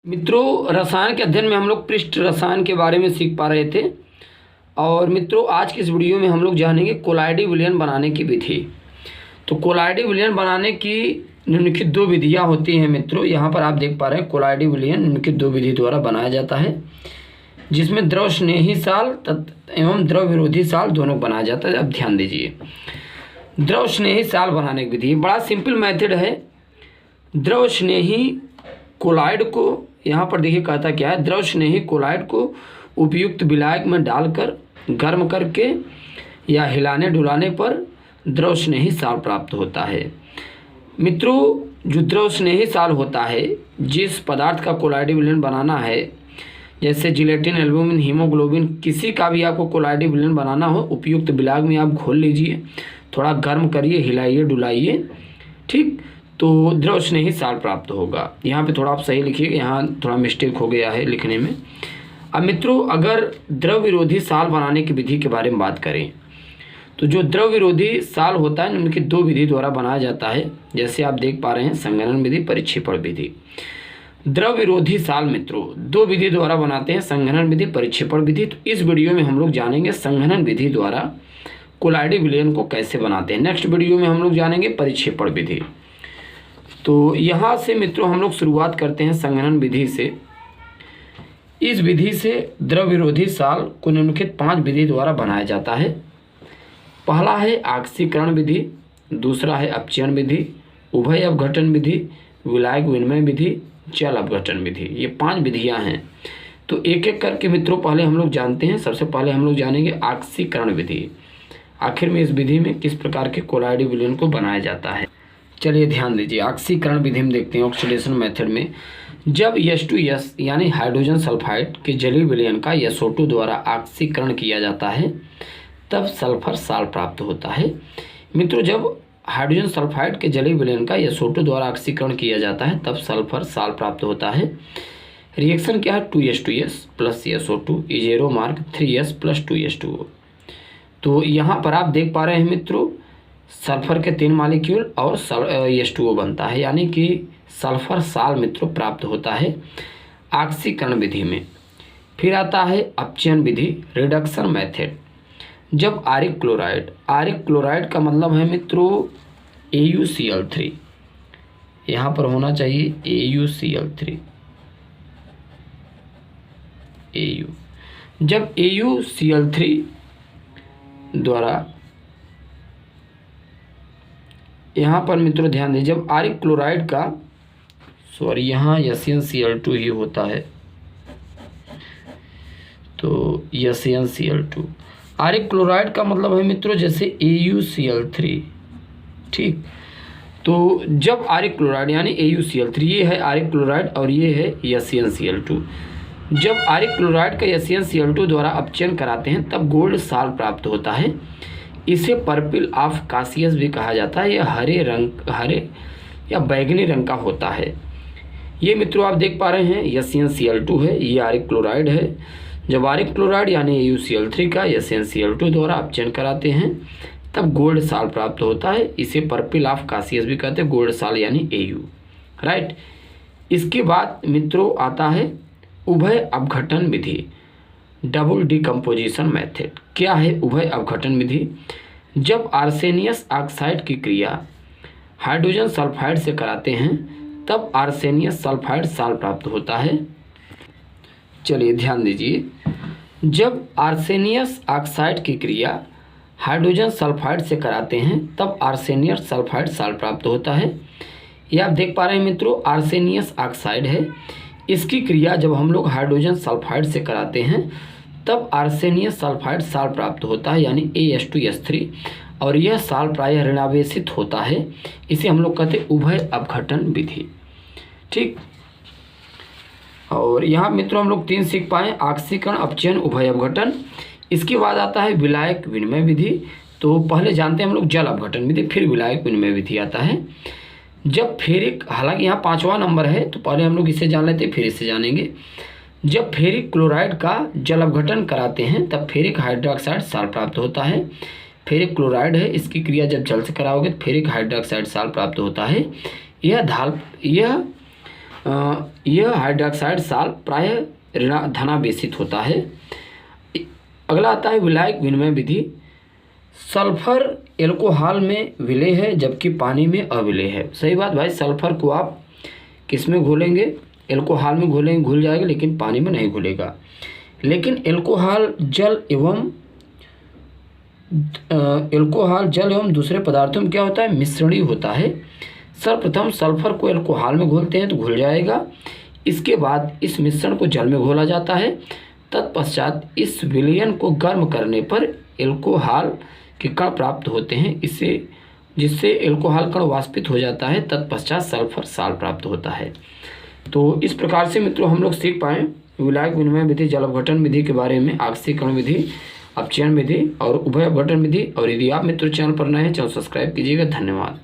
मित्रों, रसायन के अध्ययन में हम लोग पृष्ठ रसायन के बारे में सीख पा रहे थे। और मित्रों, आज की इस वीडियो में हम लोग जानेंगे कोलाइडी विलयन बनाने की विधि। तो कोलाइडी विलयन बनाने की निम्नलिखित दो विधियां होती हैं। मित्रों, यहाँ पर आप देख पा रहे हैं कोलाइडी विलयन निम्नलिखित दो विधि द्वारा बनाया जाता है, जिसमें द्रव स्नेही साल एवं द्रव विरोधी साल दोनों बनाया जाता है। अब ध्यान दीजिए, द्रव स्नेही साल बनाने की विधि बड़ा सिंपल मेथड है। द्रव स्नेही कोलाइड को, यहाँ पर देखिए कहता क्या है, द्रव स्नेही कोलाइड को उपयुक्त विलायक में डालकर गर्म करके या हिलाने डुलाने पर द्रव स्नेही साल प्राप्त होता है। मित्रों, जो द्रव स्नेही साल होता है, जिस पदार्थ का कोलाइडी विलयन बनाना है, जैसे जिलेटिन, एल्बुमिन, हीमोग्लोबिन, किसी का भी आपको कोलाइडी विलयन बनाना हो, उपयुक्त विलायक में आप घोल लीजिए, थोड़ा गर्म करिए, हिलाइए डुलाइए, ठीक, तो द्रव स्नेही साल प्राप्त होगा। यहाँ पे थोड़ा आप सही लिखिए, यहाँ थोड़ा मिस्टेक हो गया है लिखने में। अब मित्रों, अगर द्रव विरोधी साल बनाने की विधि के बारे में बात करें, तो जो द्रव विरोधी साल होता है उनकी दो विधि द्वारा बनाया जाता है। जैसे आप देख पा रहे हैं, संघनन विधि, परिक्षेपण विधि। द्रव विरोधी साल मित्रों दो विधि द्वारा बनाते हैं, संघनन विधि, परिक्षेपण विधि। तो इस वीडियो में हम लोग जानेंगे संघनन विधि द्वारा कोलाइडी विलयन को कैसे बनाते हैं। नेक्स्ट वीडियो में हम लोग जानेंगे परिक्षेपण विधि। तो यहाँ से मित्रों हम लोग शुरुआत करते हैं संघनन विधि से। इस विधि से द्रव विरोधी साल को निम्नलिखित 5 विधि द्वारा बनाया जाता है। पहला है आक्सीकरण विधि, दूसरा है अपचयन विधि, उभय अपघटन विधि, विलायक विनिमय विधि, जल अपघटन विधि। ये 5 विधियां हैं। तो एक एक करके मित्रों पहले हम लोग जानते हैं। सबसे पहले हम लोग जानेंगे आक्सीकरण विधि। आखिर में इस विधि में किस प्रकार के कोलाइडी विलयन को बनाया जाता है, चलिए ध्यान दीजिए। ऑक्सीकरण विधि में देखते हैं, ऑक्सीडेशन मेथड में जब H2S यानी हाइड्रोजन सल्फाइड के जलीय विलयन का SO2 द्वारा ऑक्सीकरण किया जाता है, तब सल्फर साल प्राप्त होता है। मित्रों, जब हाइड्रोजन सल्फाइड के जलीय विलयन का SO2 द्वारा ऑक्सीकरण किया जाता है, तब सल्फर साल प्राप्त होता है। रिएक्शन क्या है, 2H2S plus SO2 इजेरो mark 3S plus 2H2O। तो यहाँ पर आप देख पा रहे हैं मित्रों, सल्फर के 3 मॉलिक्यूल और H2O बनता है, यानी कि सल्फर साल मित्रों प्राप्त होता है ऑक्सीकरण विधि में। फिर आता है अपचयन विधि, रिडक्शन मेथड। जब आरिक क्लोराइड का मतलब है मित्रों AuCl3, यहाँ पर होना चाहिए AuCl3 Au। जब AuCl3 द्वारा, यहाँ पर मित्रों ध्यान दीजिए, जब आरिक क्लोराइड का, सॉरी यहाँ SnCl2 ही होता है, तो SnCl2 आरिक क्लोराइड का मतलब है मित्रों जैसे AuCl3, ठीक। तो जब आरिक क्लोराइड यानी AuCl3, ये है आरिक क्लोराइड और ये है SnCl2, जब आरिक क्लोराइड का SnCl2 द्वारा अपचयन कराते हैं, तब गोल्ड साल प्राप्त होता है। इसे पर्पल ऑफ कासियस भी कहा जाता है। यह हरे या बैगनी रंग का होता है। ये मित्रों आप देख पा रहे हैं SnCl2 है, ये आरिक क्लोराइड है। जब आरिक क्लोराइड यानी AuCl3 का SnCl2 द्वारा अपचयन कराते हैं, तब गोल्ड साल प्राप्त होता है। इसे पर्पल ऑफ कासियस भी कहते हैं, गोल्ड साल यानी Au, राइट। इसके बाद मित्रों आता है उभय अपघटन विधि, डबल डिकम्पोजिशन मेथड। क्या है उभय अपघटन विधि? जब आर्सेनियस ऑक्साइड की क्रिया हाइड्रोजन सल्फाइड से कराते हैं, तब आर्सेनियस सल्फाइड साल प्राप्त होता है। चलिए ध्यान दीजिए, जब आर्सेनियस ऑक्साइड की क्रिया हाइड्रोजन सल्फाइड से कराते हैं, तब आर्सेनियस सल्फाइड साल प्राप्त होता है। ये आप देख पा रहे हैं मित्रों, आर्सेनियस ऑक्साइड है, इसकी क्रिया जब हम लोग हाइड्रोजन सल्फाइड से कराते हैं, तब आर्सेनियस सल्फाइड साल प्राप्त होता है, यानी AH2S3, और यह साल प्रायः ऋणावेशित होता है। इसे हम लोग कहते हैं उभय अपघटन विधि, ठीक। और यहाँ मित्रों हम लोग 3 सीख पाए, ऑक्सीकरण, अपचयन, उभय अपघटन। इसके बाद आता है विलायक विनिमय विधि। तो पहले जानते हैं हम लोग जल अपघटन विधि, फिर विलायक विनिमय विधि आता है। जब फेरिक, हालांकि यहाँ 5वां नंबर है, तो पहले हम लोग इसे जान लेते हैं, फिर इसे जानेंगे। जब फेरिक क्लोराइड का जल अपघटन कराते हैं, तब फेरिक हाइड्रोक्साइड साल प्राप्त होता है। फेरिक क्लोराइड है, इसकी क्रिया जब जल से कराओगे तो फेरिक हाइड्रोक्साइड साल प्राप्त होता है। यह यह हाइड्रोक्साइड साल प्रायः धनावेशित होता है। अगला आता है विलायक विनिमय विधि। सल्फर एल्कोहल में विलेय है जबकि पानी में अविलेय है। सही बात भाई, सल्फर को आप किस में घोलेंगे, एल्कोहल में घोलेंगे, घुल जाएगा, लेकिन पानी में नहीं घुलेगा। लेकिन एल्कोहल जल एवं दूसरे पदार्थों में क्या होता है, मिश्रणी होता है। सर्वप्रथम सल्फर को एल्कोहल में घोलते हैं तो घुल जाएगा। इसके बाद इस मिश्रण को जल में घोला जाता है। तत्पश्चात इस विलयन को गर्म करने पर एल्कोहल के कण प्राप्त होते हैं, जिससे एल्कोहल कण वाष्पित हो जाता है। तत्पश्चात सल्फर साल प्राप्त होता है। तो इस प्रकार से मित्रों हम लोग सीख पाएँ विलायक विनिमय विधि, जल अपघटन विधि के बारे में, आक्सीकरण विधि, अपचयन विधि और उभय अपघटन विधि। और यदि आप मित्रों चैनल पर नए हैं, चैनल सब्सक्राइब कीजिएगा। धन्यवाद।